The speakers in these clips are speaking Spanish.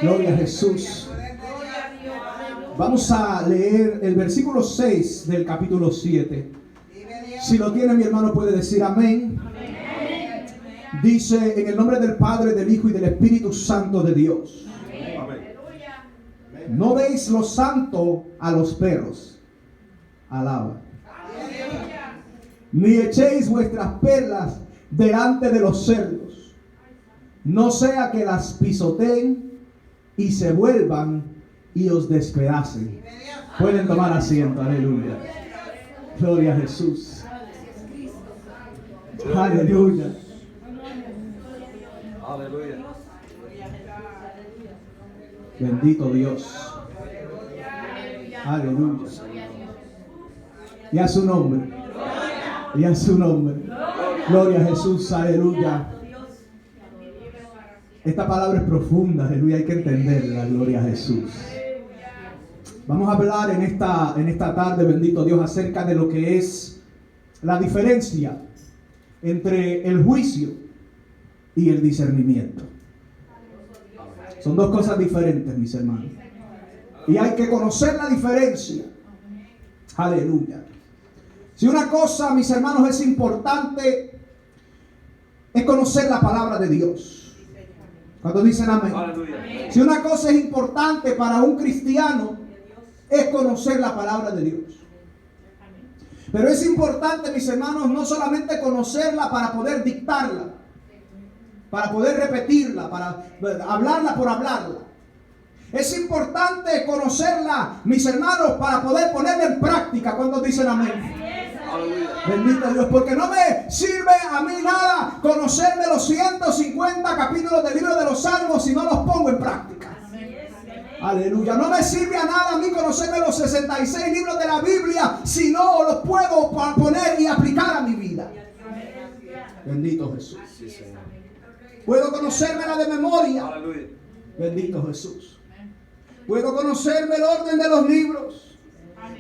Gloria a Jesús. Vamos a leer el versículo 6 del capítulo 7. Si lo tiene mi hermano puede decir amén. Dice: en el nombre del Padre, del Hijo y del Espíritu Santo de Dios. No deis lo santo a los perros. Alaba. Ni echéis vuestras perlas delante de los cerdos, no sea que las pisoteen y se vuelvan y os despedacen. Pueden tomar asiento, aleluya. Gloria a Jesús. Aleluya. Aleluya. Bendito Dios. Aleluya. Y a su nombre. Y a su nombre. Gloria a Jesús. Aleluya. Esta palabra es profunda. Aleluya. Hay que entenderla. Gloria a Jesús. Vamos a hablar en esta tarde, bendito Dios, acerca de lo que es la diferencia entre el juicio y el discernimiento. Son dos cosas diferentes, mis hermanos. Y hay que conocer la diferencia. Aleluya. Si una cosa, mis hermanos, es importante, es conocer la palabra de Dios. Cuando dicen amén. Aleluya. Si una cosa es importante para un cristiano, es conocer la palabra de Dios. Pero es importante, mis hermanos, no solamente conocerla para poder dictarla, para poder repetirla, para hablarla por hablarla. Es importante conocerla, mis hermanos, para poder ponerla en práctica. Cuando dicen amén. Bendito Dios, porque no me sirve a mí nada conocerme los 150 capítulos del libro de los Salmos si no los pongo en práctica. Aleluya. No me sirve a nada a mí conocerme los 66 libros de la Biblia si no los puedo poner y aplicar a mi vida. Bendito Jesús. Puedo conocérmela de memoria. Bendito Jesús. Puedo conocerme el orden de los libros.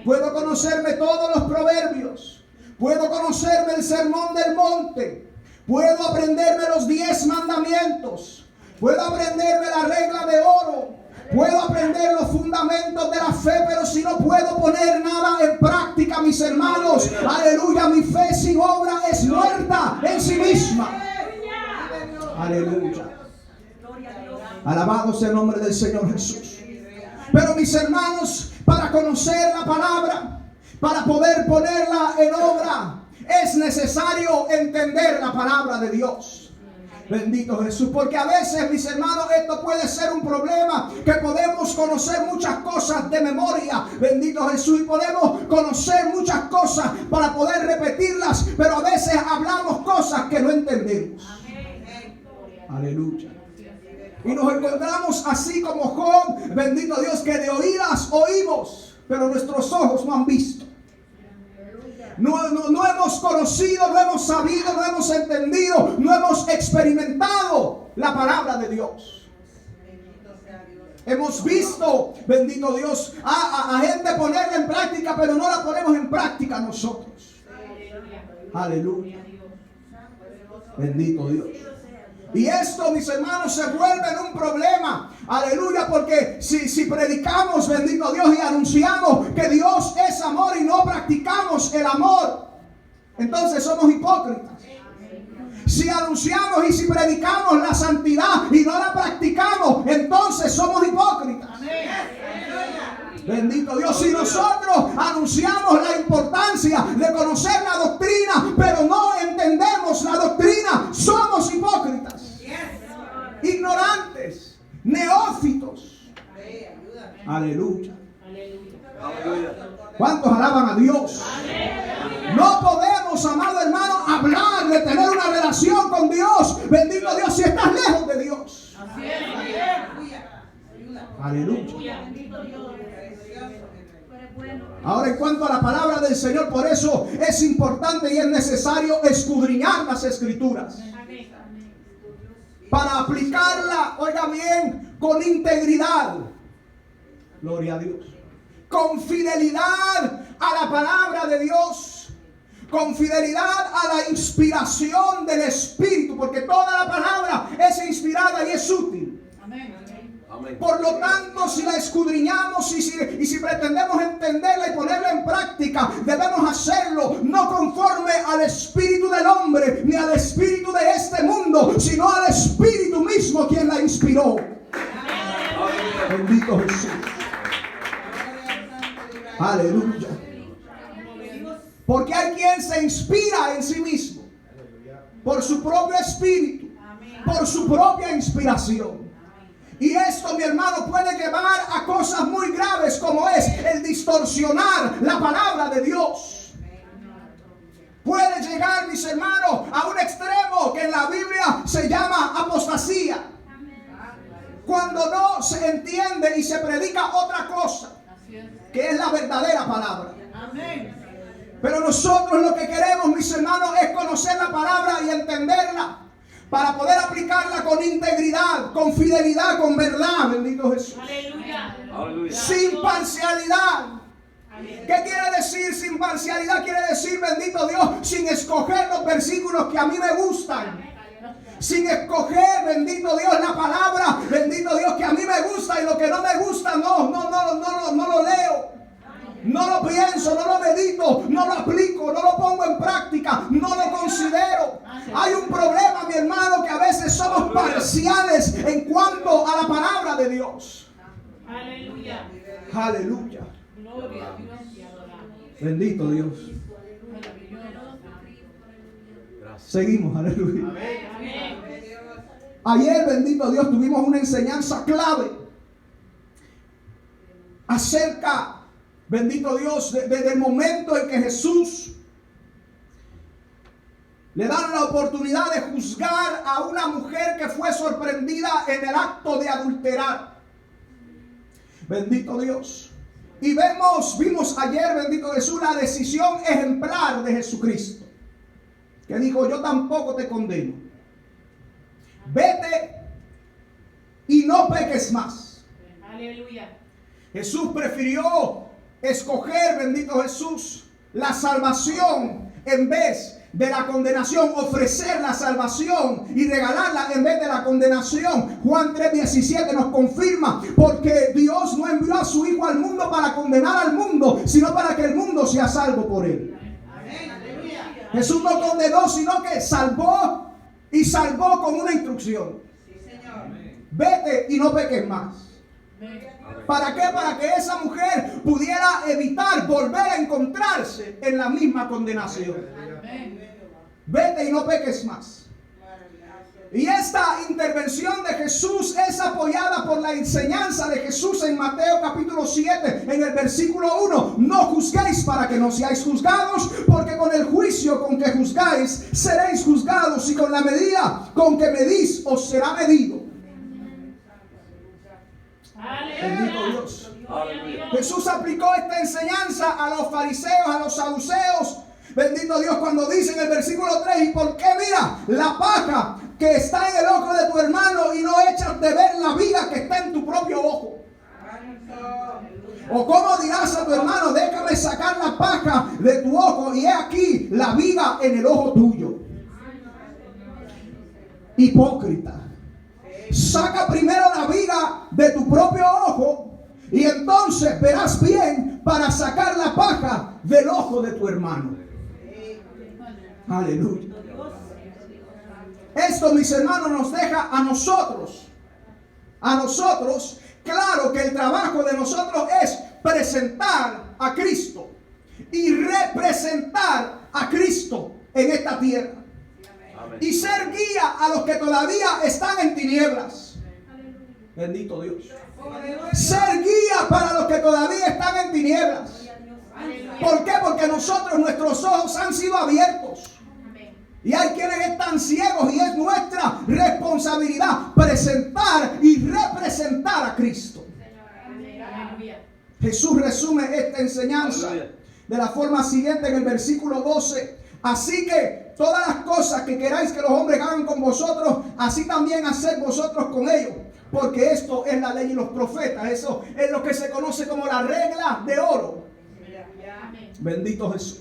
Puedo conocerme todos los proverbios. Puedo conocerme el sermón del monte. Puedo aprenderme los 10 mandamientos. Puedo aprenderme la regla de oro. Puedo aprender los fundamentos de la fe, pero si no puedo poner nada en práctica, mis hermanos, aleluya, mi fe sin obra es muerta en sí misma. Aleluya. Alabado sea el nombre del Señor Jesús. Pero mis hermanos, para conocer la palabra, para poder ponerla en obra, es necesario entender la palabra de Dios. Bendito Jesús, porque a veces, mis hermanos, esto puede ser un problema, que podemos conocer muchas cosas de memoria, bendito Jesús, y podemos conocer muchas cosas para poder repetirlas, pero a veces hablamos cosas que no entendemos. Aleluya. Y nos encontramos así como Job, bendito Dios, que de oídas oímos, pero nuestros ojos no han visto. No hemos conocido, no hemos sabido, no hemos entendido, no hemos experimentado la palabra de Dios. Hemos visto, bendito Dios, a gente ponerla en práctica, pero no la ponemos en práctica nosotros. Aleluya. Bendito Dios. Y esto, mis hermanos, se vuelve en un problema. Aleluya, porque si predicamos, bendito Dios, y anunciamos que Dios es amor y no practicamos el amor, entonces somos hipócritas. Si anunciamos y si predicamos la santidad y no la practicamos, entonces somos hipócritas. Bendito Dios. Si nosotros anunciamos la importancia de conocer la doctrina, pero no entendemos la doctrina, somos hipócritas, ignorantes, neófitos. Aleluya. ¿Cuántos alaban a Dios? No podemos, amado hermano, hablar de tener una relación con Dios, bendito Dios, si estás lejos de Dios. Aleluya. Ahora, en cuanto a la palabra del Señor, por eso es importante y es necesario escudriñar las Escrituras para aplicarla, oiga bien, con integridad. Gloria a Dios. Con fidelidad a la palabra de Dios, con fidelidad a la inspiración del Espíritu, porque toda la palabra es inspirada y es útil. Por lo tanto, si la escudriñamos y si pretendemos entenderla y ponerla en práctica, debemos hacerlo no conforme al espíritu del hombre ni al espíritu de este mundo, sino al espíritu mismo quien la inspiró. Bendito Jesús. Aleluya. Porque hay quien se inspira en sí mismo por su propio espíritu, por su propia inspiración. Y esto, mi hermano, puede llevar a cosas muy graves, como es el distorsionar la palabra de Dios. Puede llegar, mis hermanos, a un extremo que en la Biblia se llama apostasía, cuando no se entiende y se predica otra cosa, que es la verdadera palabra. Pero nosotros lo que queremos, mis hermanos, es conocer la palabra y entenderla, para poder aplicarla con integridad, con fidelidad, con verdad. Bendito Jesús. Aleluya. Sin parcialidad. ¿Qué quiere decir sin parcialidad? Quiere decir, bendito Dios, sin escoger los versículos que a mí me gustan. Sin escoger, bendito Dios, la palabra, bendito Dios, que a mí me gusta, y lo que no me gusta, no lo leo. No lo pienso, no lo medito, no lo aplico, no lo pongo en práctica, no lo considero. Hay un problema, mi hermano, que a veces somos parciales en cuanto a la palabra de Dios. Aleluya. Aleluya. Bendito Dios. Seguimos, aleluya. Ayer, bendito Dios, tuvimos una enseñanza clave acerca, bendito Dios, desde el momento en que Jesús le dan la oportunidad de juzgar a una mujer que fue sorprendida en el acto de adulterar. Bendito Dios. Y vimos ayer, bendito Jesús, la decisión ejemplar de Jesucristo, que dijo: yo tampoco te condeno. Vete y no peques más. Aleluya. Jesús prefirió escoger, bendito Jesús, la salvación en vez de la condenación, ofrecer la salvación y regalarla en vez de la condenación. Juan 3:17 nos confirma: porque Dios no envió a su Hijo al mundo para condenar al mundo, sino para que el mundo sea salvo por él. Amén. Jesús no condenó, sino que salvó, y salvó con una instrucción: vete y no peques más. ¿Para qué? Para que esa mujer pudiera evitar volver a encontrarse en la misma condenación. Vete y no peques más. Y esta intervención de Jesús es apoyada por la enseñanza de Jesús en Mateo capítulo 7, en el versículo 1. No juzguéis para que no seáis juzgados, porque con el juicio con que juzgáis seréis juzgados, y con la medida con que medís os será medido. Bendito Dios. Jesús aplicó esta enseñanza a los fariseos, a los saduceos. Bendito Dios, cuando dice en el versículo 3: ¿y por qué mira la paja que está en el ojo de tu hermano y no echas de ver la viga que está en tu propio ojo? ¿O cómo dirás a tu hermano: déjame sacar la paja de tu ojo, y he aquí la viga en el ojo tuyo? Hipócrita. Saca primero la viga de tu propio ojo, y entonces verás bien para sacar la paja del ojo de tu hermano. Aleluya. Esto, mis hermanos, nos deja a nosotros, claro que el trabajo de nosotros es presentar a Cristo y representar a Cristo en esta tierra. Y ser guía a los que todavía están en tinieblas. Bendito Dios. Ser guía para los que todavía están en tinieblas. ¿Por qué? Porque nuestros ojos han sido abiertos. Y hay quienes están ciegos, y es nuestra responsabilidad presentar y representar a Cristo. Jesús resume esta enseñanza de la forma siguiente en el versículo 12. Así que todas las cosas que queráis que los hombres hagan con vosotros, así también haced vosotros con ellos. Porque esto es la ley y los profetas. Eso es lo que se conoce como la regla de oro. Bendito Jesús.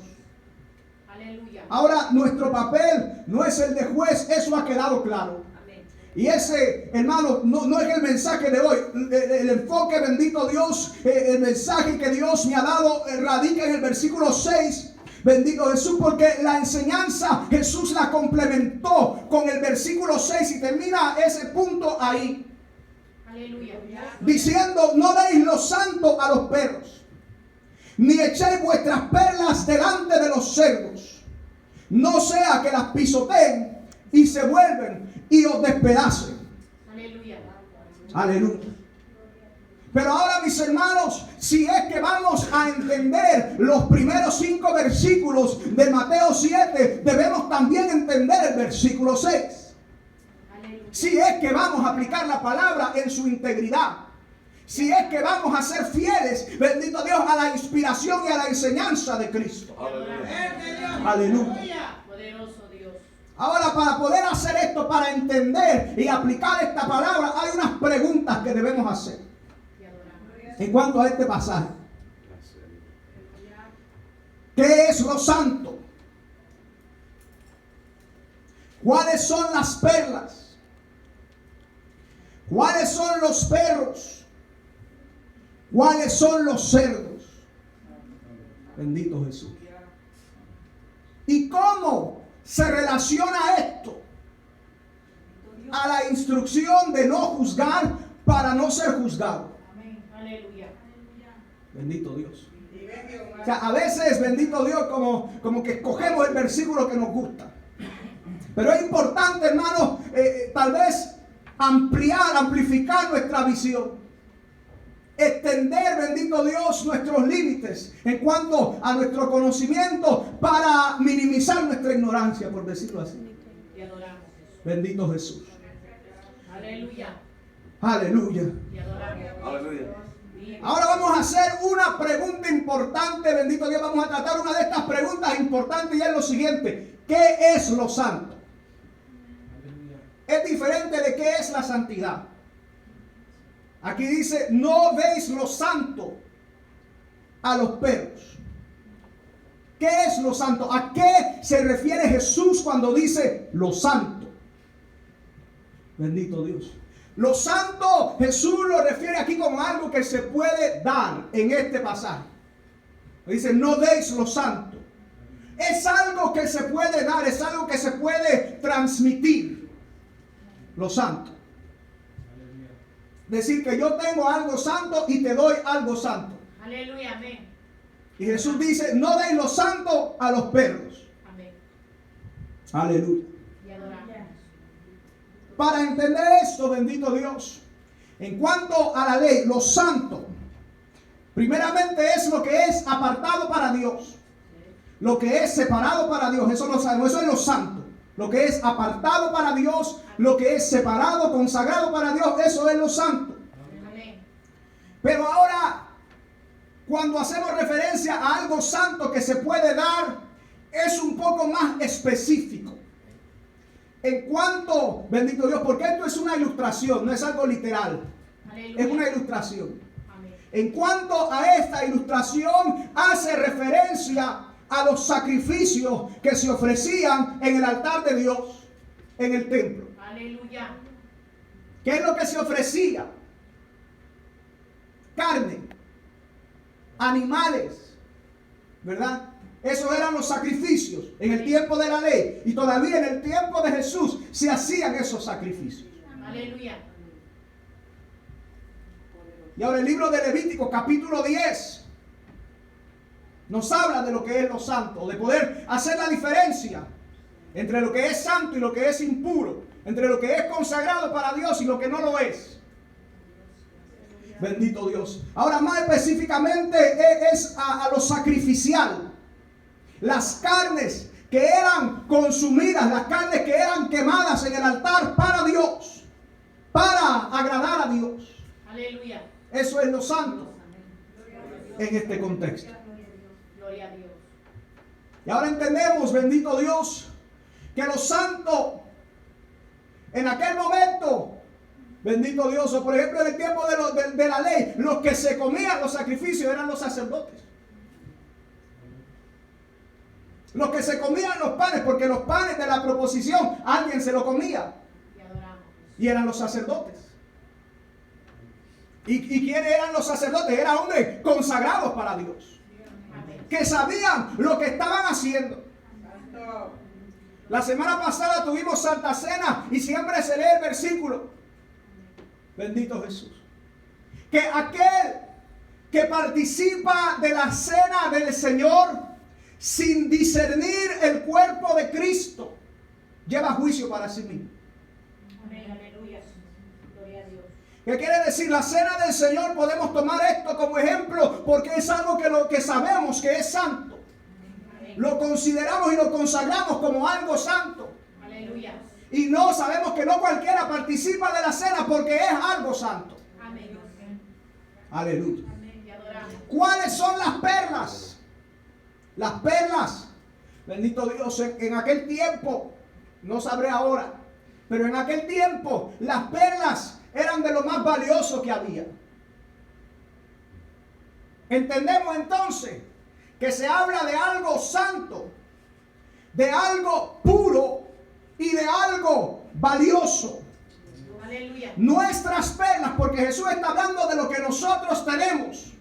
Ahora, nuestro papel no es el de juez, eso ha quedado claro. Y ese, hermano, no es el mensaje de hoy. El enfoque, bendito Dios, el mensaje que Dios me ha dado radica en el versículo 6. Bendito Jesús, porque la enseñanza Jesús la complementó con el versículo 6 y termina ese punto ahí. Aleluya. Diciendo, no deis lo santo a los perros, ni echéis vuestras perlas delante de los cerdos, no sea que las pisoteen y se vuelven y os despedacen. Aleluya. Aleluya. Pero ahora, mis hermanos, si es que vamos a entender los primeros 5 versículos de Mateo 7, debemos también entender el versículo 6. Aleluya. Si es que vamos a aplicar la palabra en su integridad. Si es que vamos a ser fieles, bendito Dios, a la inspiración y a la enseñanza de Cristo. Aleluya. Aleluya. Poderoso Dios. Ahora, para poder hacer esto, para entender y aplicar esta palabra, hay unas preguntas que debemos hacer Te adoramos. en cuanto a este pasaje. ¿Qué es lo santo? ¿Cuáles son las perlas? ¿Cuáles son los perros? ¿Cuáles son los cerdos? Bendito Jesús. ¿Y cómo se relaciona esto a la instrucción de no juzgar para no ser juzgado? Amén. Aleluya. Bendito Dios. O sea, a veces, bendito Dios, como que escogemos el versículo que nos gusta. Pero es importante, hermanos, tal vez amplificar nuestra visión. Extender, bendito Dios, nuestros límites en cuanto a nuestro conocimiento para minimizar nuestra ignorancia, por decirlo así. Te adoramos. Bendito Jesús. Aleluya. Aleluya. Te adoramos. Aleluya. Ahora vamos a hacer una pregunta importante, bendito Dios. Vamos a tratar una de estas preguntas importantes y es lo siguiente. ¿Qué es lo santo? Es diferente de qué es la santidad. Aquí dice, no deis lo santo a los perros. ¿Qué es lo santo? ¿A qué se refiere Jesús cuando dice lo santo? Bendito Dios. Lo santo Jesús lo refiere aquí como algo que se puede dar en este pasaje. Dice, no deis lo santo. Es algo que se puede dar, es algo que se puede transmitir. Lo santo. Decir que yo tengo algo santo y te doy algo santo. Aleluya. Amén. Y Jesús dice, no deis lo santo a los perros. Amén. Aleluya. Te adoramos. Para entender esto, bendito Dios, en cuanto a la ley, lo santo, primeramente es lo que es apartado para Dios. Lo que es separado para Dios, eso lo sabemos, eso es lo santo. Lo que es apartado para Dios, lo que es separado, consagrado para Dios, eso es lo santo. Amén. Pero ahora, cuando hacemos referencia a algo santo que se puede dar, es un poco más específico. En cuanto, bendito Dios, porque esto es una ilustración, no es algo literal. Aleluya. Es una ilustración. Amén. En cuanto a esta ilustración, hace referencia a los sacrificios que se ofrecían en el altar de Dios, en el templo. Aleluya. ¿Qué es lo que se ofrecía? Carne, animales, ¿verdad? Esos eran los sacrificios en el tiempo de la ley. Y todavía en el tiempo de Jesús se hacían esos sacrificios. Aleluya. Y ahora el libro de Levítico, capítulo 10, nos habla de lo que es lo santo, de poder hacer la diferencia entre lo que es santo y lo que es impuro, entre lo que es consagrado para Dios y lo que no lo es. Bendito Dios. Ahora más específicamente es a lo sacrificial. Las carnes que eran consumidas, las carnes que eran quemadas en el altar para Dios, para agradar a Dios. Aleluya. Eso es lo santo en este contexto. Gloria a Dios. Y ahora entendemos, bendito Dios, que lo santo en aquel momento, bendito Dios, o por ejemplo en el tiempo de la ley, los que se comían los sacrificios eran los sacerdotes. Los que se comían los panes, porque los panes de la proposición alguien se lo comía. Te adoramos. Y eran los sacerdotes. ¿Y quiénes eran los sacerdotes? Eran hombres consagrados para Dios, que sabían lo que estaban haciendo. La semana pasada tuvimos Santa Cena y siempre se lee el versículo. Bendito Jesús. Que aquel que participa de la cena del Señor sin discernir el cuerpo de Cristo lleva juicio para sí mismo. Amén, aleluya. Gloria a Dios. ¿Qué quiere decir? La cena del Señor podemos tomar esto como ejemplo porque es algo que sabemos que es santo. Lo consideramos y lo consagramos como algo santo. Aleluya. Y no sabemos que no cualquiera participa de la cena porque es algo santo. Amén. Aleluya. Amén. Te adoramos. ¿Cuáles son las perlas? Las perlas. Bendito Dios, en aquel tiempo, no sabré ahora, pero en aquel tiempo las perlas eran de lo más valioso que había. Entendemos entonces que se habla de algo santo, de algo puro y de algo valioso. Aleluya. Nuestras perlas, porque Jesús está hablando de lo que nosotros tenemos.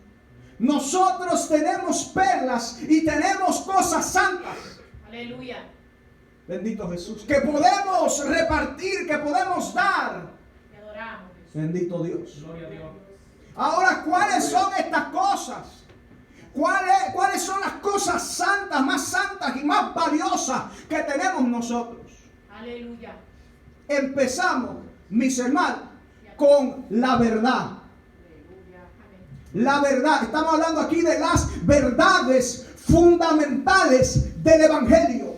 Nosotros tenemos perlas y tenemos cosas santas. Aleluya. Bendito Jesús. Que podemos repartir, que podemos dar. Te adoramos, Jesús. Bendito Dios. Gloria a Dios. Ahora, ¿cuáles son estas cosas? ¿Cuáles son las cosas santas, más santas y más valiosas que tenemos nosotros? Aleluya. Empezamos, mis hermanos, con la verdad. Amén. La verdad. Estamos hablando aquí de las verdades fundamentales del Evangelio.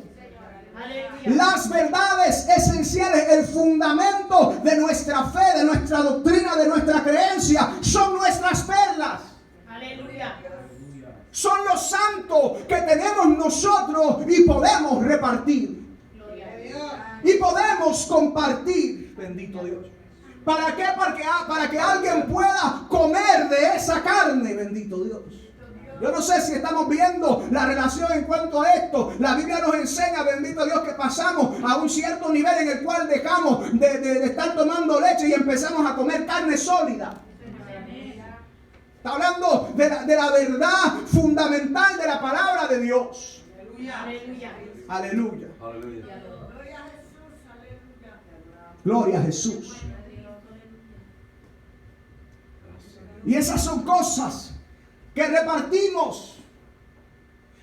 Aleluya. Las verdades esenciales, el fundamento de nuestra fe, de nuestra doctrina, de nuestra creencia, son nuestras perlas. Aleluya. Son los santos que tenemos nosotros y podemos repartir. Gloria a Dios. Y podemos compartir. Bendito Dios. ¿Para qué? Para que alguien pueda comer de esa carne. Bendito Dios. Yo no sé si estamos viendo la relación en cuanto a esto. La Biblia nos enseña, bendito Dios, que pasamos a un cierto nivel en el cual dejamos de estar tomando leche y empezamos a comer carne sólida. Está hablando de la verdad fundamental de la palabra de Dios. Aleluya. Aleluya. Aleluya. Gloria a Jesús. Y esas son cosas que repartimos.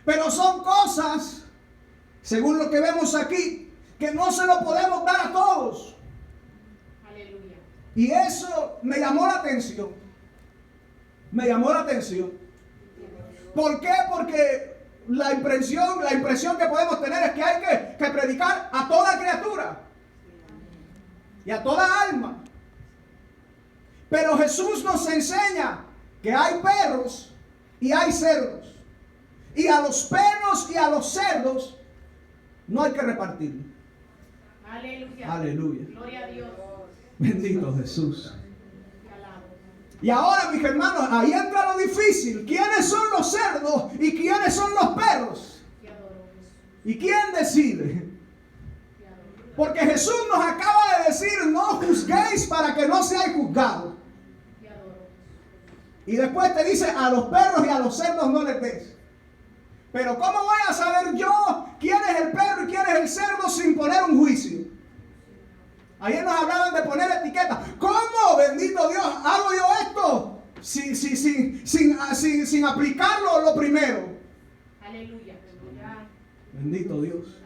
Pero son cosas, según lo que vemos aquí, que no se lo podemos dar a todos. Aleluya. Y eso me llamó la atención. Me llamó la atención. ¿Por qué? Porque la impresión que podemos tener es que hay que predicar a toda criatura y a toda alma. Pero Jesús nos enseña que hay perros y hay cerdos. Y a los perros y a los cerdos no hay que repartir. Aleluya. Aleluya. Gloria a Dios. Bendito Jesús. Te alabo. Y ahora, mis hermanos, ahí entra lo difícil. ¿Quiénes son los cerdos y quiénes son los perros? Te adoro, Jesús. ¿Y quién decide? Te adoro. Porque Jesús nos acaba de decir, no juzguéis para que no seáis juzgados. Te adoro. Y después te dice, a los perros y a los cerdos no les des. Pero ¿cómo voy a saber yo quién es el perro y quién es el cerdo sin poner un juicio? Ayer nos hablaban de poner etiquetas. ¿Cómo, bendito Dios, hago yo esto sin aplicarlo lo primero? Aleluya. Bendito Dios.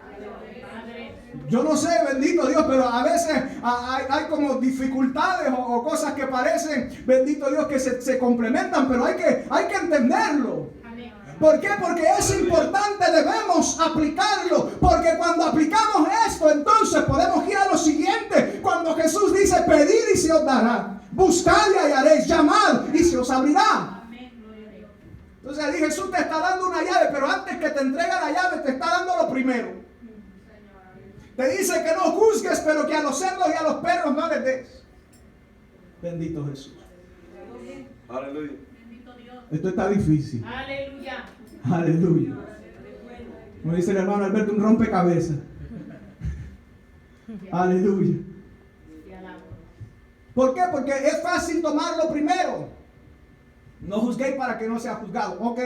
Padre. Yo no sé, bendito Dios, pero a veces hay como dificultades o cosas que parecen, bendito Dios, que se complementan, pero hay que entenderlo. Amén. ¿Por qué? Porque es importante, debemos aplicarlo. Porque cuando aplicamos esto, entonces podemos ir a lo siguiente. Cuando Jesús dice, pedid y se os dará. Buscad y hallaréis. Llamad y se os abrirá. Amén. Gloria a Dios. Entonces ahí Jesús te está dando una llave, pero antes que te entrega la llave, te está dando lo primero. Te dice que no juzgues, pero que a los cerdos y a los perros no les des. Bendito Jesús. Aleluya. Bendito Dios. Esto está difícil. Aleluya. Aleluya. Como dice el hermano Alberto, un rompecabezas. Aleluya. Te alabo. ¿Por qué? Porque es fácil tomarlo primero. No juzguéis para que no sea juzgado. Ok.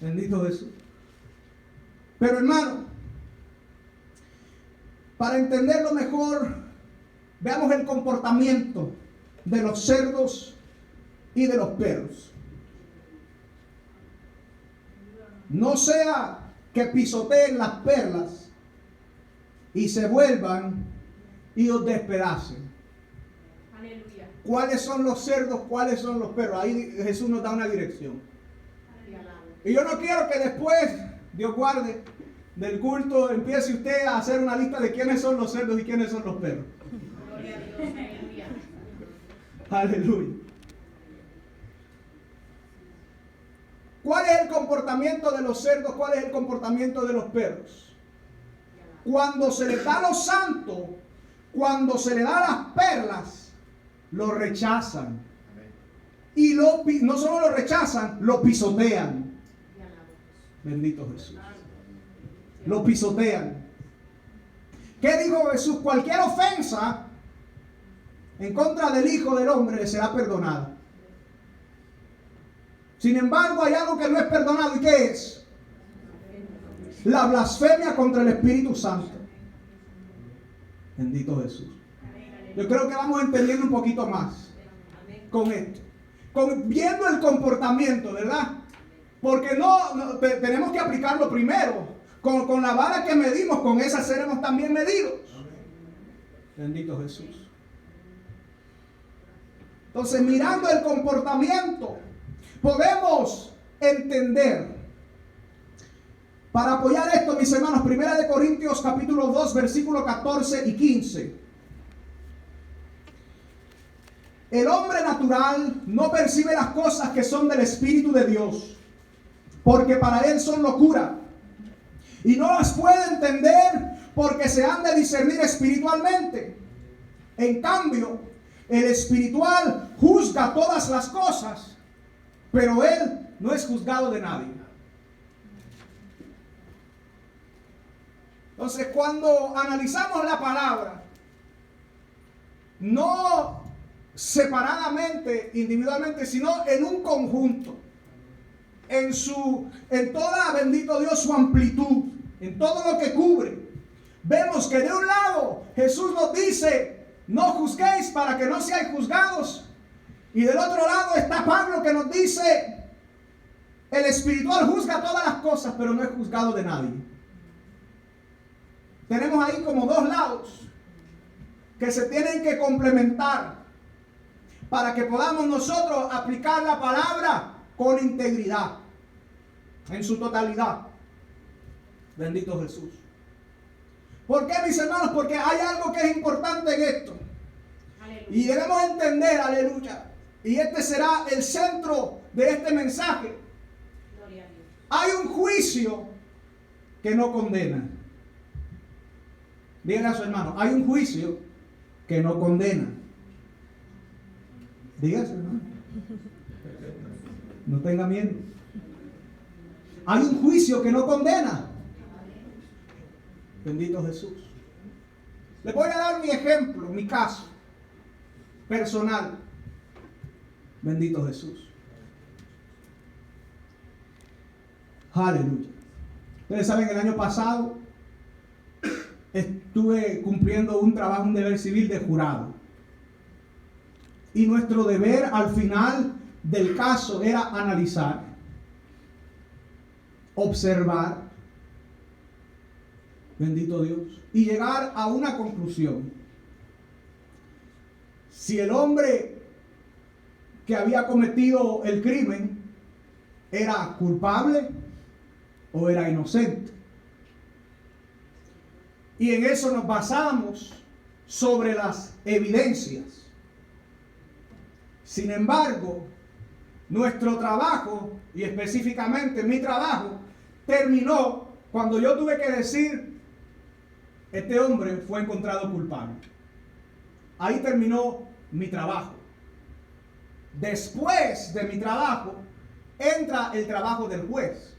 Bendito Jesús. Pero hermano, para entenderlo mejor, veamos el comportamiento de los cerdos y de los perros. No sea que pisoteen las perlas y se vuelvan y os despedacen. Aleluya. ¿Cuáles son los cerdos? ¿Cuáles son los perros? Ahí Jesús nos da una dirección. Y yo no quiero que después, Dios guarde, del culto empiece usted a hacer una lista de quiénes son los cerdos y quiénes son los perros. Gloria a Dios. Aleluya. Aleluya. ¿Cuál es el comportamiento de los cerdos? ¿Cuál es el comportamiento de los perros? Cuando se les da lo santo, cuando se les da las perlas, lo rechazan. Y no solo lo rechazan, lo pisotean. Bendito Jesús. Lo pisotean. ¿Qué dijo Jesús? Cualquier ofensa en contra del Hijo del Hombre le será perdonada. Sin embargo, hay algo que no es perdonado. ¿Y qué es? La blasfemia contra el Espíritu Santo. Bendito Jesús. Yo creo que vamos entendiendo un poquito más con esto. Viendo el comportamiento, ¿verdad? Porque tenemos que aplicarlo primero. Con la vara que medimos, con esa seremos también medidos. Bendito Jesús. Entonces, mirando el comportamiento, podemos entender. Para apoyar esto, mis hermanos, 1 Corintios capítulo 2, versículos 14 y 15. El hombre natural no percibe las cosas que son del Espíritu de Dios, porque para él son locura, y no las puede entender porque se han de discernir espiritualmente. En cambio, el espiritual juzga todas las cosas, pero él no es juzgado de nadie. Entonces, cuando analizamos la palabra, no separadamente, individualmente, sino en un conjunto, en toda, bendito Dios, su amplitud, en todo lo que cubre, vemos que de un lado Jesús nos dice: no juzguéis para que no seáis juzgados, y del otro lado está Pablo que nos dice: el espiritual juzga todas las cosas, pero no es juzgado de nadie. Tenemos ahí como dos lados que se tienen que complementar para que podamos nosotros aplicar la palabra con integridad en su totalidad. Bendito Jesús. ¿Por qué, mis hermanos? Porque hay algo que es importante en esto. Aleluya. Y debemos entender, aleluya, y este será el centro de este mensaje. Gloria a Dios. Hay un juicio que no condena. Díganle a su hermano: hay un juicio que no condena. Díganse, hermano. No tenga miedo. Hay un juicio que no condena. Bendito Jesús. Les voy a dar mi ejemplo, mi caso personal. Bendito Jesús. Aleluya. Ustedes saben, el año pasado estuve cumpliendo un deber civil de jurado. Y nuestro deber al final del caso era analizar, observar, bendito Dios, y llegar a una conclusión. Si el hombre que había cometido el crimen era culpable o era inocente. Y en eso nos basamos sobre las evidencias. Sin embargo, nuestro trabajo, y específicamente mi trabajo, terminó cuando yo tuve que decir: este hombre fue encontrado culpable. Ahí terminó mi trabajo. Después de mi trabajo, entra el trabajo del juez.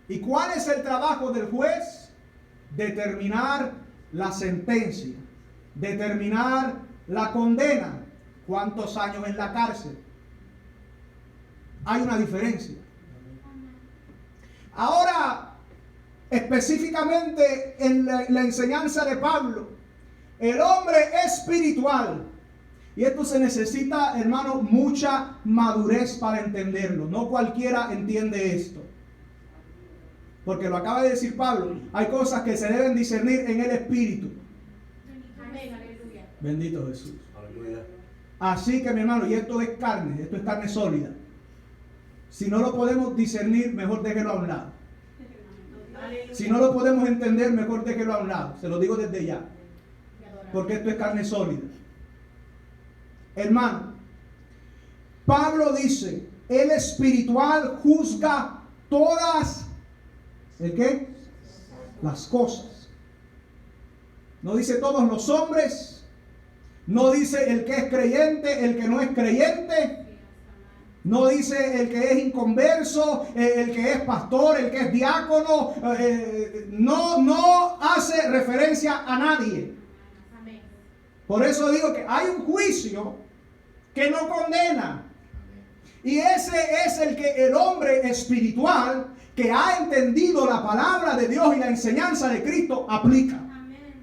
¿Y cuál es el trabajo del juez? Determinar la sentencia, determinar la condena, ¿cuántos años en la cárcel? Hay una diferencia. Ahora, específicamente en la enseñanza de Pablo, el hombre espiritual, y esto se necesita, hermano, mucha madurez para entenderlo. No cualquiera entiende esto. Porque lo acaba de decir Pablo, hay cosas que se deben discernir en el espíritu. Amén, aleluya. Bendito Jesús. Aleluya. Así que mi hermano, y esto es carne sólida. Si no lo podemos discernir, mejor déjelo a un lado. Aleluya. Si no lo podemos entender, mejor déjelo a un lado. Se lo digo desde ya. Porque esto es carne sólida. Hermano, Pablo dice, el espiritual juzga todas, ¿el qué? Las cosas. No dice todos los hombres, no dice el que es creyente, el que no es creyente, no dice el que es inconverso, el que es pastor, el que es diácono, no hace referencia a nadie. Amén. Por eso digo que hay un juicio que no condena. Y ese es el hombre espiritual que ha entendido la palabra de Dios y la enseñanza de Cristo aplica. Amén.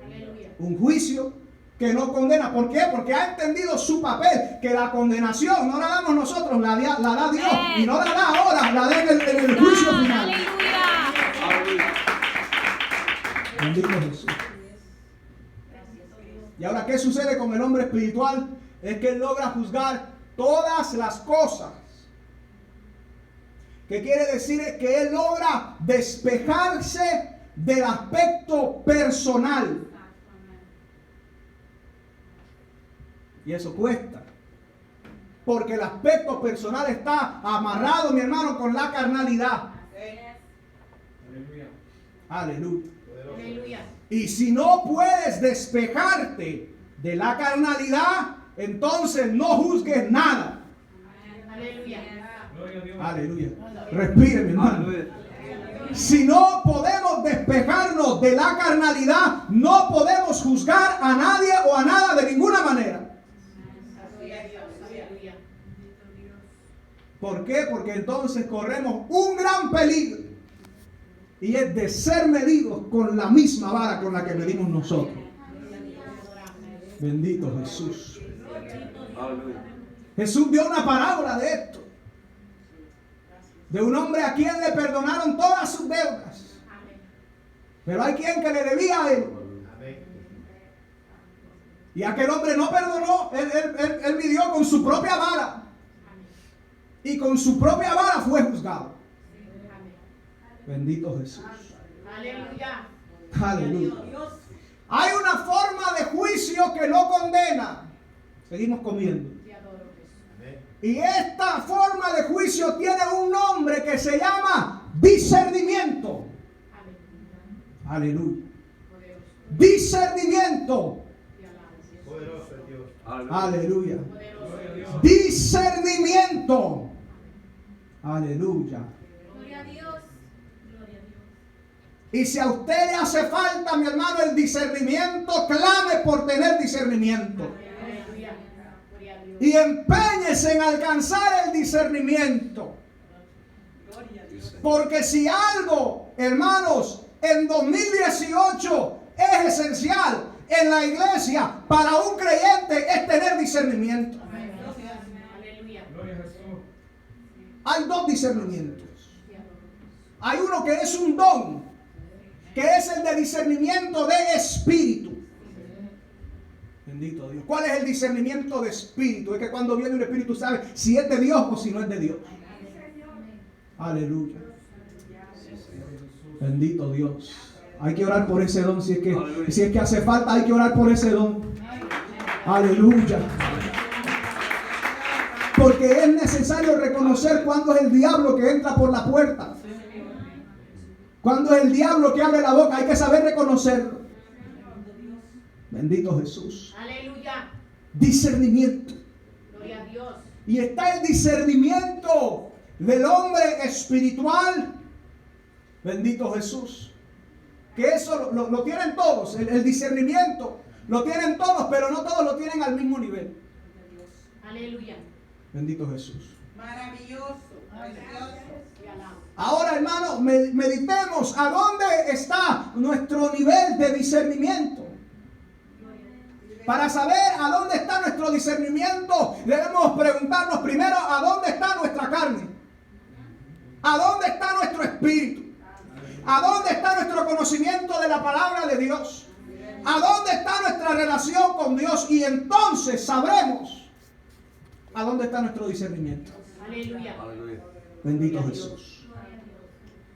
Aleluya. Un juicio que no condena. ¿Por qué? Porque ha entendido su papel, que la condenación no la damos nosotros, la da Dios. Y no la da ahora, la da en el juicio final. Aleluya. Bendito Jesús. Y ahora, ¿qué sucede con el hombre espiritual? Es que él logra juzgar todas las cosas. ¿Qué quiere decir? Es que él logra despejarse del aspecto personal. Y eso cuesta. Porque el aspecto personal está amarrado, mi hermano, con la carnalidad. Aleluya. Aleluya. Aleluya. Y si no puedes despejarte de la carnalidad, entonces no juzgues nada. Aleluya. Aleluya. Respire, mi hermano. Aleluya. Si no podemos despejarnos de la carnalidad, no podemos juzgar a nadie o a nada de ninguna manera. Aleluya. ¿Por qué? Porque entonces corremos un gran peligro. Y es de ser medidos con la misma vara con la que medimos nosotros. Bendito Jesús. Aleluya. Jesús dio una parábola de esto. De un hombre a quien le perdonaron todas sus deudas. Pero hay quien que le debía a él. Y aquel hombre no perdonó. Él midió con su propia vara. Y con su propia vara fue juzgado. Bendito Jesús. Aleluya. Aleluya. Hay una forma de juicio que no condena. Seguimos comiendo. Te adoro, Jesús. Y esta forma de juicio tiene un nombre que se llama discernimiento. Aleluya. Poderoso. Discernimiento. Te alabo, Jesús. Poderoso es Dios. Aleluya. Poderoso. Discernimiento. Aleluya. Gloria a Dios. Gloria a Dios. Y si a usted le hace falta, mi hermano, el discernimiento, clame por tener discernimiento. Aleluya. Gloria a Dios. Y empeñese en alcanzar el discernimiento. Porque si algo, hermanos, en 2018 es esencial en la iglesia para un creyente es tener discernimiento. Aleluya. Hay dos discernimientos. Hay uno que es un don, que es el de discernimiento de espíritu. Bendito Dios. ¿Cuál es el discernimiento de espíritu? Es que cuando viene un espíritu sabe si es de Dios o si no es de Dios. Aleluya. Bendito Dios. Hay que orar por ese don. Si es que hace falta, hay que orar por ese don. Aleluya. Porque es necesario reconocer cuándo es el diablo que entra por la puerta. Cuándo es el diablo que abre la boca. Hay que saber reconocerlo. Bendito Jesús. Aleluya. Discernimiento. Gloria a Dios. Y está el discernimiento del hombre espiritual. Bendito Jesús. Que eso lo tienen todos. El discernimiento. Lo tienen todos, pero no todos lo tienen al mismo nivel. Aleluya. Bendito Jesús. Maravilloso, precioso. Te alabo. Ahora, hermano, meditemos a dónde está nuestro nivel de discernimiento. Para saber a dónde está nuestro discernimiento, debemos preguntarnos primero a dónde está nuestra carne. ¿A dónde está nuestro espíritu? ¿A dónde está nuestro conocimiento de la palabra de Dios? ¿A dónde está nuestra relación con Dios? Y entonces sabremos a dónde está nuestro discernimiento. Aleluya. Aleluya. Bendito Jesús.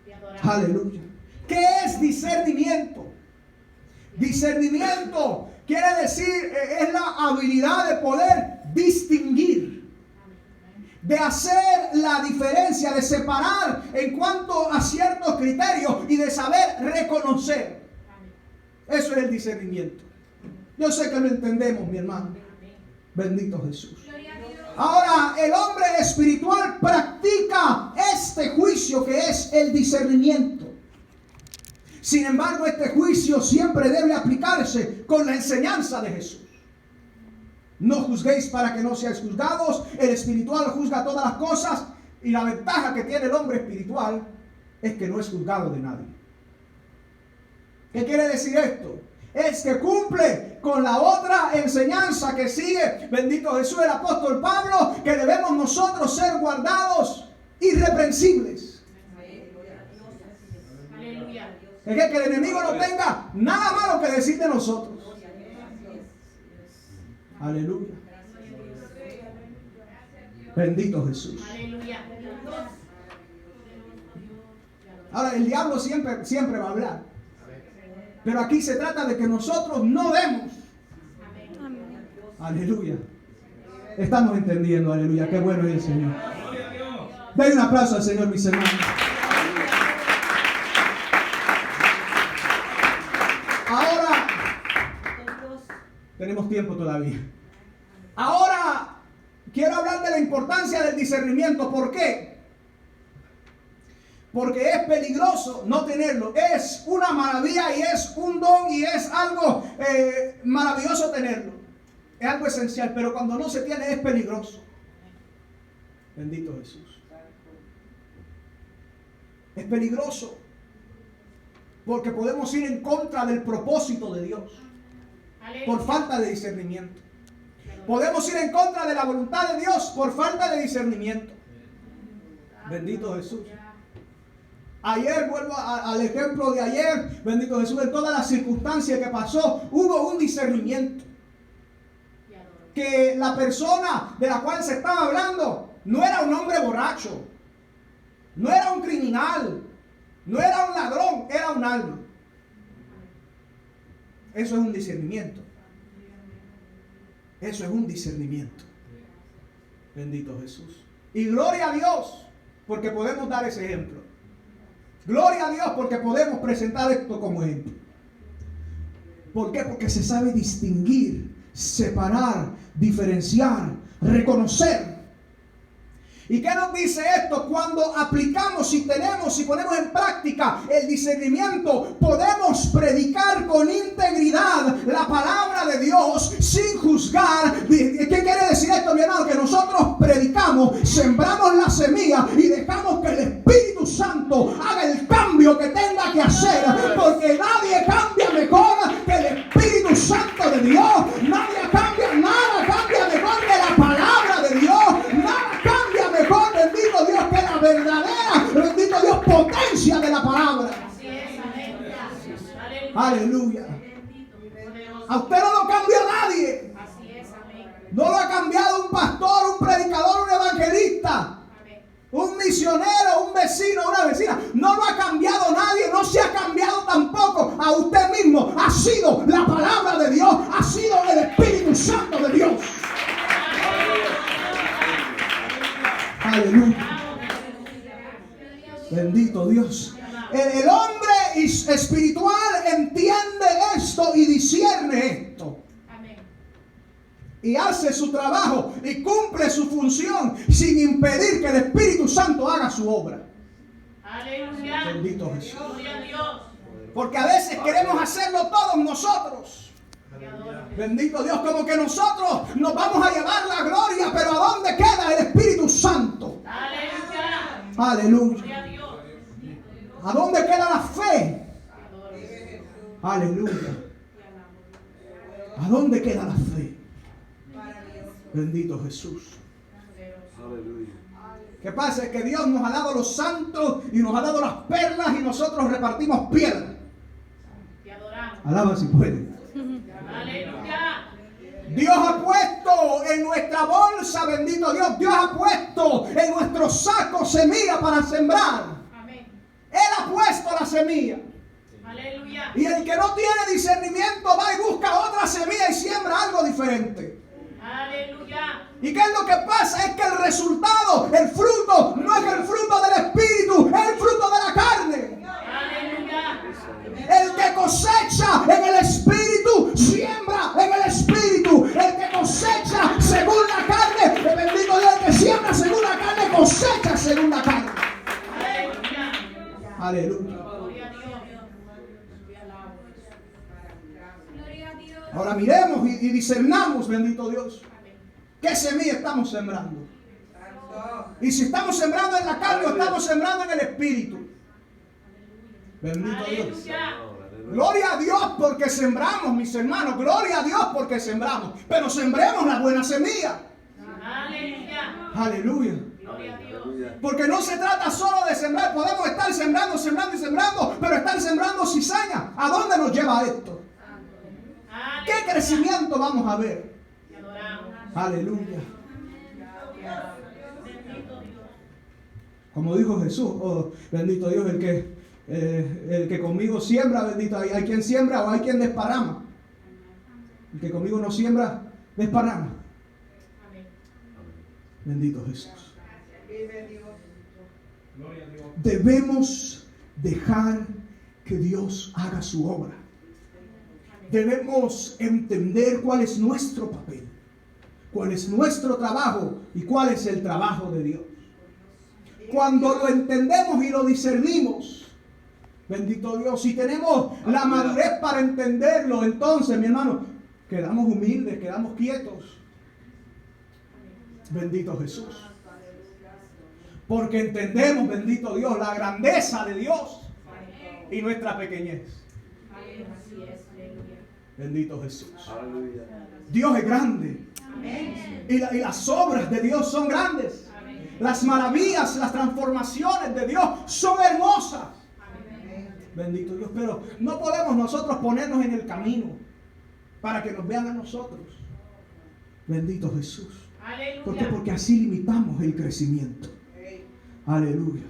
Te adoramos. Aleluya. ¿Qué es discernimiento? Discernimiento quiere decir, es la habilidad de poder distinguir, de hacer la diferencia, de separar en cuanto a ciertos criterios y de saber reconocer. Eso es el discernimiento. Yo sé que lo entendemos, mi hermano. Bendito Jesús. Ahora, el hombre espiritual practica este juicio que es el discernimiento. Sin embargo, este juicio siempre debe aplicarse con la enseñanza de Jesús. No juzguéis para que no seáis juzgados. El espiritual juzga todas las cosas. Y la ventaja que tiene el hombre espiritual es que no es juzgado de nadie. ¿Qué quiere decir esto? Es que cumple con la otra enseñanza que sigue, bendito Jesús, el apóstol Pablo, que debemos nosotros ser guardados irreprensibles. Aleluya. Es que el enemigo no tenga nada malo que decir de nosotros. Aleluya. Bendito Jesús. Aleluya. Ahora, el diablo siempre va a hablar. Pero aquí se trata de que nosotros no demos. Aleluya. Estamos entendiendo, aleluya. Qué bueno es el Señor. Denle un aplauso al Señor, mis hermanos. Ahora, tenemos tiempo todavía. Ahora, quiero hablar de la importancia del discernimiento. ¿Por qué? Porque es peligroso no tenerlo. Es una maravilla y es un don y es algo maravilloso tenerlo. Es algo esencial, pero cuando no se tiene es peligroso. Bendito Jesús. Es peligroso porque podemos ir en contra del propósito de Dios por falta de discernimiento. Podemos ir en contra de la voluntad de Dios por falta de discernimiento. Bendito Jesús. Ayer, vuelvo al ejemplo de ayer, bendito Jesús, en todas las circunstancias que pasó, hubo un discernimiento. Que la persona de la cual se estaba hablando no era un hombre borracho, no era un criminal, no era un ladrón, era un alma. Eso es un discernimiento. Eso es un discernimiento. Bendito Jesús. Y gloria a Dios, porque podemos dar ese ejemplo. Gloria a Dios porque podemos presentar esto como ejemplo. ¿Por qué? Porque se sabe distinguir, separar, diferenciar, reconocer. ¿Y qué nos dice esto? Cuando aplicamos y tenemos y ponemos en práctica el discernimiento, podemos predicar con integridad la palabra de Dios sin juzgar. ¿Qué quiere decir esto, mi hermano? Que nosotros predicamos, sembramos la semilla y dejamos que el Espíritu Santo haga el cambio que tenga que hacer, porque nadie cambia mejor que el Espíritu Santo de Dios. Nada cambia mejor que la palabra de Dios. Nada cambia mejor, bendito Dios, que la verdadera, bendito Dios, potencia de la palabra. Así es, amén. Aleluya. A usted no lo cambió nadie. Así es, amén. No lo ha cambiado un pastor, un predicador, un evangelista, un misionero, un vecino, una vecina. No lo ha cambiado nadie. No se ha cambiado tampoco a usted mismo. Ha sido la palabra de Dios. Ha sido el Espíritu Santo de Dios. Aleluya. Bendito Dios. El hombre espiritual entiende esto y discierne esto. Y hace su trabajo y cumple su función sin impedir que el Espíritu Santo haga su obra. Aleluya. Bendito Jesús. Gloria a Dios. Porque a veces queremos hacerlo todos nosotros. Te adoro. Bendito Dios, como que nosotros nos vamos a llevar la gloria, pero ¿a dónde queda el Espíritu Santo? Aleluya. Aleluya. Gloria a Dios. ¿A dónde queda la fe? Aleluya. ¿A dónde queda la fe? Bendito Jesús. Aleluya. ¿Qué pasa? Es que Dios nos ha dado los santos y nos ha dado las perlas y nosotros repartimos piedras. Te adoramos. Alaba si puede. Aleluya. Dios ha puesto en nuestra bolsa, bendito Dios, Dios ha puesto en nuestro saco semilla para sembrar. Amén. Él ha puesto la semilla. Aleluya. Y el que no tiene discernimiento va y busca otra semilla y siembra algo diferente. Aleluya. ¿Y qué es lo que pasa? Es que el resultado, el fruto, no es el fruto del Espíritu, es el fruto de la carne. Aleluya. El que cosecha en el Espíritu, siembra en el Espíritu. El que cosecha según la carne, el bendito Dios, el que siembra según la carne, cosecha según la carne. Aleluya. Aleluya. Gloria a Dios. Ahora miremos y discernamos, bendito Dios, qué semilla estamos sembrando. Y si estamos sembrando en la carne o estamos sembrando en el Espíritu. Bendito Dios. Aleluya. Gloria a Dios porque sembramos, mis hermanos. Gloria a Dios porque sembramos. Pero sembremos la buena semilla. Aleluya. Aleluya. Gloria a Dios. Porque no se trata solo de sembrar. Podemos estar sembrando, sembrando y sembrando, pero estar sembrando cizaña. ¿A dónde nos lleva esto? ¿Qué Aleluya. crecimiento vamos a ver? Te adoramos. Aleluya. Bendito Dios. Como dijo Jesús, oh, bendito Dios, el que conmigo siembra, bendito, hay quien siembra o hay quien desparrama. El que conmigo no siembra, desparrama. Amén. Bendito Jesús. Vive Dios. Debemos dejar que Dios haga su obra. Debemos entender cuál es nuestro papel, cuál es nuestro trabajo y cuál es el trabajo de Dios. Cuando lo entendemos y lo discernimos, bendito Dios, si tenemos la madurez para entenderlo, entonces, mi hermano, quedamos humildes, quedamos quietos. Bendito Jesús. Porque entendemos, bendito Dios, la grandeza de Dios y nuestra pequeñez. Así es. Aleluya. Bendito Jesús. Aleluya. Dios es grande. Amén. Y las obras de Dios son grandes. Amén. Las maravillas, las transformaciones de Dios son hermosas. Amén. Bendito Dios. Pero no podemos nosotros ponernos en el camino para que nos vean a nosotros. Bendito Jesús. ¿Por qué? Aleluya. Porque así limitamos el crecimiento. Aleluya.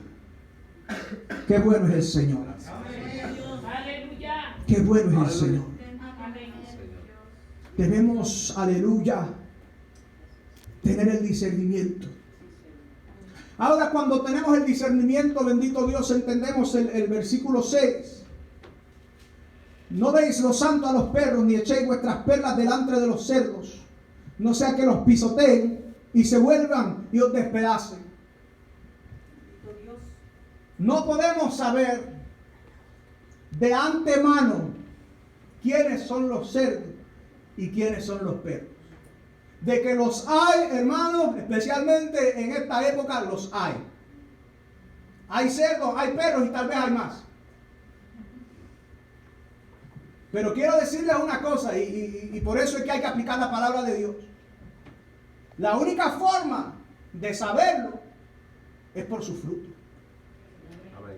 Qué bueno es el Señor. Aleluya. Qué bueno es el Señor. Amén. Debemos, aleluya, tener el discernimiento. Ahora, cuando tenemos el discernimiento, bendito Dios, entendemos el versículo 6. No deis lo santo a los perros, ni echéis vuestras perlas delante de los cerdos, no sea que los pisoteen y se vuelvan y os despedacen. No podemos saber de antemano quiénes son los cerdos y quiénes son los perros. De que los hay, hermanos, especialmente en esta época los hay. Hay cerdos, hay perros y tal vez hay más. Pero quiero decirles una cosa y por eso es que hay que aplicar la palabra de Dios. La única forma de saberlo es por su fruto.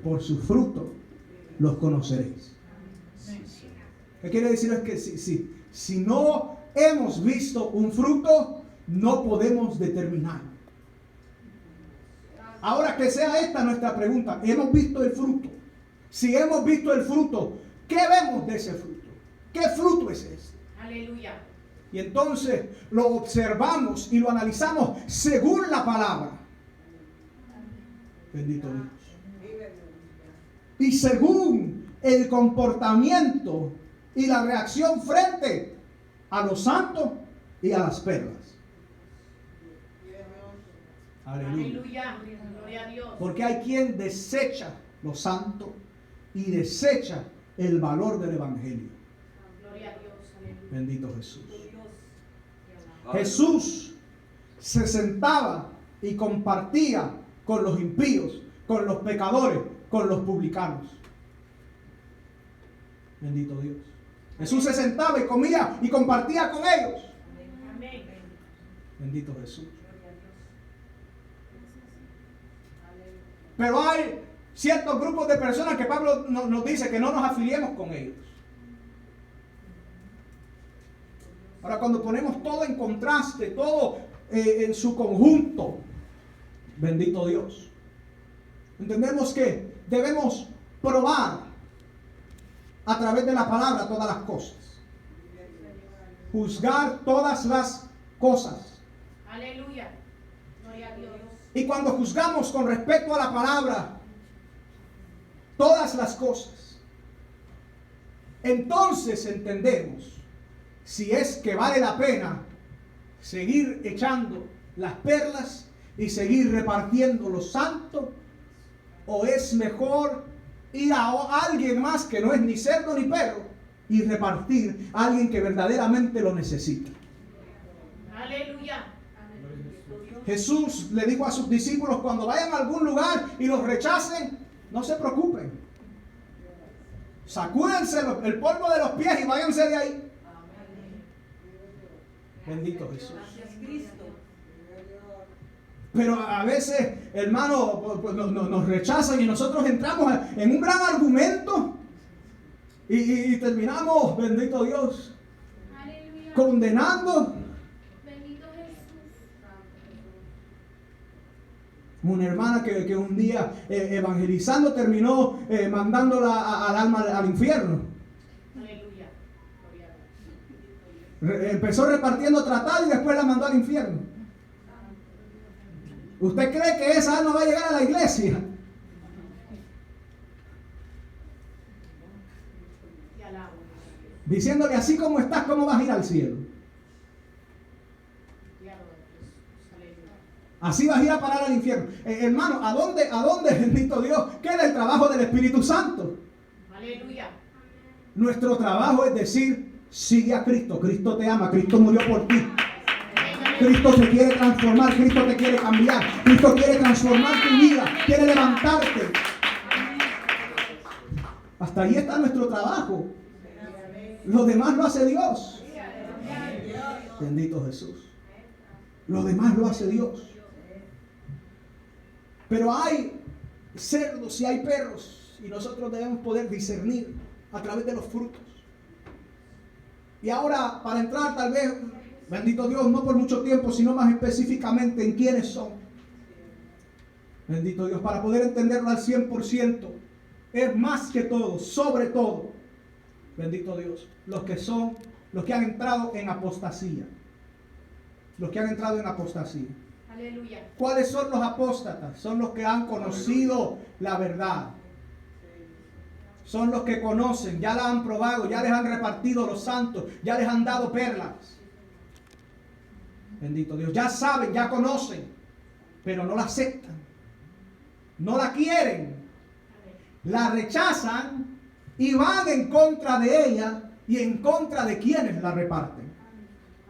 Por su fruto los conoceréis. ¿Qué quiere decir? Es que si no hemos visto un fruto, no podemos determinar. Ahora que sea esta nuestra pregunta, ¿hemos visto el fruto? Si hemos visto el fruto, ¿qué vemos de ese fruto? ¿Qué fruto es ese? Aleluya. Y entonces lo observamos y lo analizamos según la palabra. Bendito Dios. Y según el comportamiento y la reacción frente a los santos y a las perlas. Aleluya. Aleluya. Gloria a Dios. Porque hay quien desecha lo santo y desecha el valor del evangelio. Gloria a Dios. Aleluya. Bendito Jesús. Aleluya. Jesús se sentaba y compartía con los impíos, con los pecadores, con los publicanos. Bendito Dios. Jesús se sentaba y comía y compartía con ellos. Amén. Bendito Jesús. Pero hay ciertos grupos de personas que Pablo nos dice que no nos afiliemos con ellos. Ahora, cuando ponemos todo en contraste, todo en su conjunto, bendito Dios, entendemos que debemos probar a través de la palabra todas las cosas, juzgar todas las cosas. Aleluya. Gloria a Dios. Y cuando juzgamos con respecto a la palabra todas las cosas, entonces entendemos si es que vale la pena seguir echando las perlas y seguir repartiendo lo santo, o es mejor ir a alguien más que no es ni cerdo ni perro y repartir a alguien que verdaderamente lo necesita. Aleluya. Jesús le dijo a sus discípulos: cuando vayan a algún lugar y los rechacen, no se preocupen, sacúdense el polvo de los pies y váyanse de ahí. Bendito Jesús. Pero a veces, hermano, nos rechazan y nosotros entramos en un gran argumento y terminamos, bendito Dios, Aleluya. condenando. Bendito Jesús. Una hermana que un día evangelizando terminó mandándola al alma al infierno. Aleluya. Gloria a Dios. Empezó repartiendo tratado y después la mandó al infierno. ¿Usted cree que esa alma va a llegar a la iglesia? Te alabo. Diciéndole: así como estás, ¿cómo vas a ir al cielo? Te adoro, Jesús. Aleluya. Así vas a ir a parar al infierno. Hermano, ¿a dónde, bendito Dios, queda el trabajo del Espíritu Santo? Aleluya. Nuestro trabajo es decir: sigue a Cristo. Cristo te ama, Cristo murió por ti. Cristo te quiere transformar, Cristo te quiere cambiar, Cristo quiere transformar tu vida, quiere levantarte. Hasta ahí está nuestro trabajo. Lo demás lo hace Dios. Bendito Jesús. Lo demás lo hace Dios. Pero hay cerdos y hay perros, y nosotros debemos poder discernir a través de los frutos. Y ahora, para entrar tal vez, bendito Dios, no por mucho tiempo, sino más específicamente en quiénes son. Bendito Dios, para poder entenderlo al 100%, es más que todo, sobre todo, bendito Dios, los que han entrado en apostasía. Los que han entrado en apostasía. Aleluya. ¿Cuáles son los apóstatas? Son los que han conocido la verdad. Son los que conocen, ya la han probado, ya les han repartido los santos, ya les han dado perlas. Bendito Dios, ya saben, ya conocen, pero no la aceptan, no la quieren, la rechazan y van en contra de ella y en contra de quienes la reparten.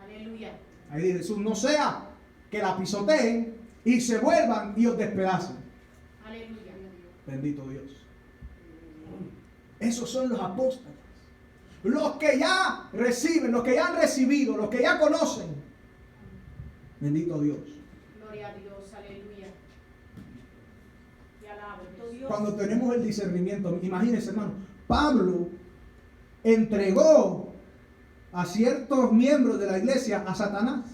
Aleluya. Ahí dice Jesús: no sea que la pisoteen y se vuelvan y os despedacen. Aleluya. Bendito Dios. Esos son los apóstatas, los que ya reciben, los que ya han recibido, los que ya conocen. Bendito Dios. Gloria a Dios. Aleluya. Te alabo, Jesús. Cuando tenemos el discernimiento, imagínense, hermano, Pablo entregó a ciertos miembros de la iglesia a Satanás.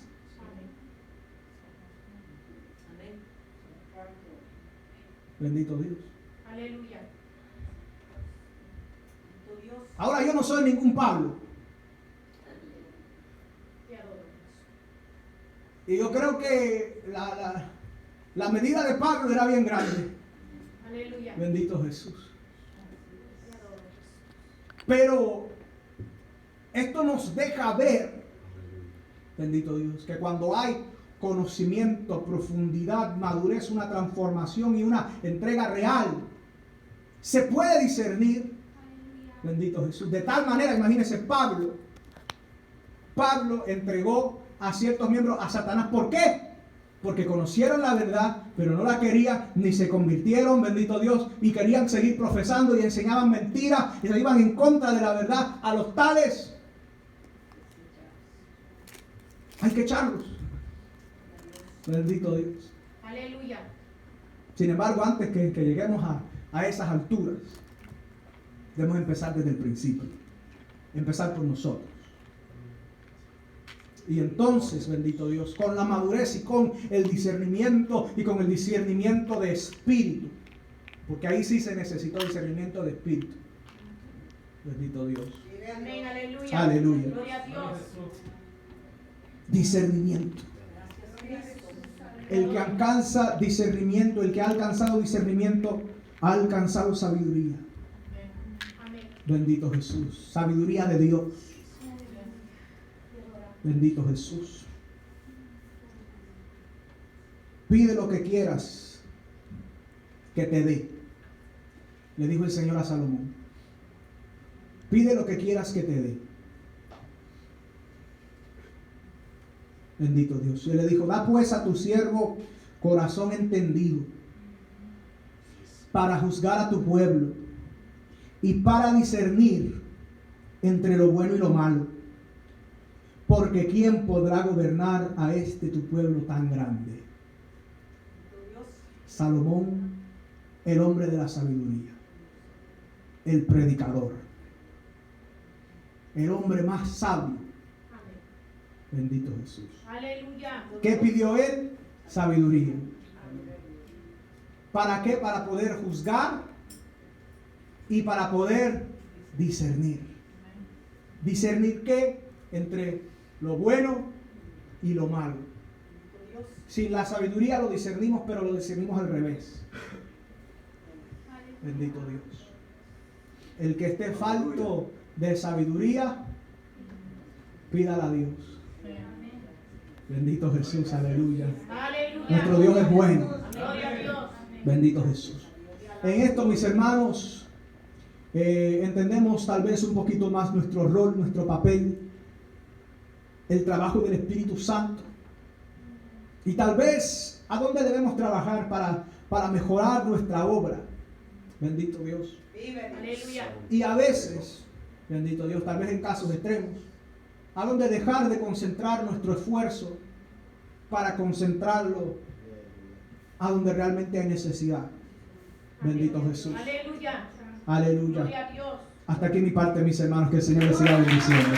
Bendito Dios. Aleluya. Ahora, yo no soy ningún Pablo, Te adoro, Jesús. y yo creo que la medida de Pablo era bien grande. Aleluya. Bendito Jesús. Te adoro, Jesús. Pero esto nos deja ver, bendito Dios, que cuando hay conocimiento, profundidad, madurez, una transformación y una entrega real, se puede discernir, bendito Jesús, de tal manera, imagínense, Pablo Pablo entregó a ciertos miembros a Satanás. ¿Por qué? Porque conocieron la verdad, pero no la querían, ni se convirtieron, bendito Dios, y querían seguir profesando y enseñaban mentiras y se iban en contra de la verdad. A los tales hay que echarlos. Bendito Dios. Aleluya. Sin embargo, antes que lleguemos a esas alturas, debemos empezar desde el principio. Empezar por nosotros. Y entonces, bendito Dios, con la madurez y con el discernimiento y con el discernimiento de espíritu, porque ahí sí se necesitó discernimiento de espíritu. Bendito Dios. Amén, aleluya. Aleluya. Gloria a Dios. Discernimiento. El que alcanza discernimiento, el que ha alcanzado discernimiento, ha alcanzado sabiduría. Amén. Bendito Jesús. Sabiduría de Dios. Bendito Jesús. Pide lo que quieras que te dé. Le dijo el Señor a Salomón. Pide lo que quieras que te dé. Bendito Dios. Y él le dijo, da pues a tu siervo corazón entendido para juzgar a tu pueblo y para discernir entre lo bueno y lo malo. Porque ¿quién podrá gobernar a tu pueblo tan grande? Salomón, el hombre de la sabiduría, el predicador, el hombre más sabio. Amén. Bendito Jesús. Aleluya. ¿Qué pidió él? Sabiduría. ¿Para qué? Para poder juzgar y para poder discernir. ¿Discernir qué? Entre lo bueno y lo malo. Sin la sabiduría lo discernimos, pero lo discernimos al revés. Bendito Dios. El que esté falto de sabiduría, pídala a Dios. Bendito Jesús, aleluya. Aleluya. Nuestro Dios es bueno. Gloria a Dios. Bendito Jesús. En esto, mis hermanos, entendemos tal vez un poquito más nuestro rol, nuestro papel, el trabajo del Espíritu Santo. Y tal vez a dónde debemos trabajar para mejorar nuestra obra. Bendito Dios. Aleluya. Y a veces, bendito Dios, tal vez en casos extremos, a dónde dejar de concentrar nuestro esfuerzo para concentrarlo a donde realmente hay necesidad. Bendito Jesús. Aleluya. Aleluya. Gloria a Dios. Hasta aquí mi parte, mis hermanos, que el Señor les siga bendiciendo.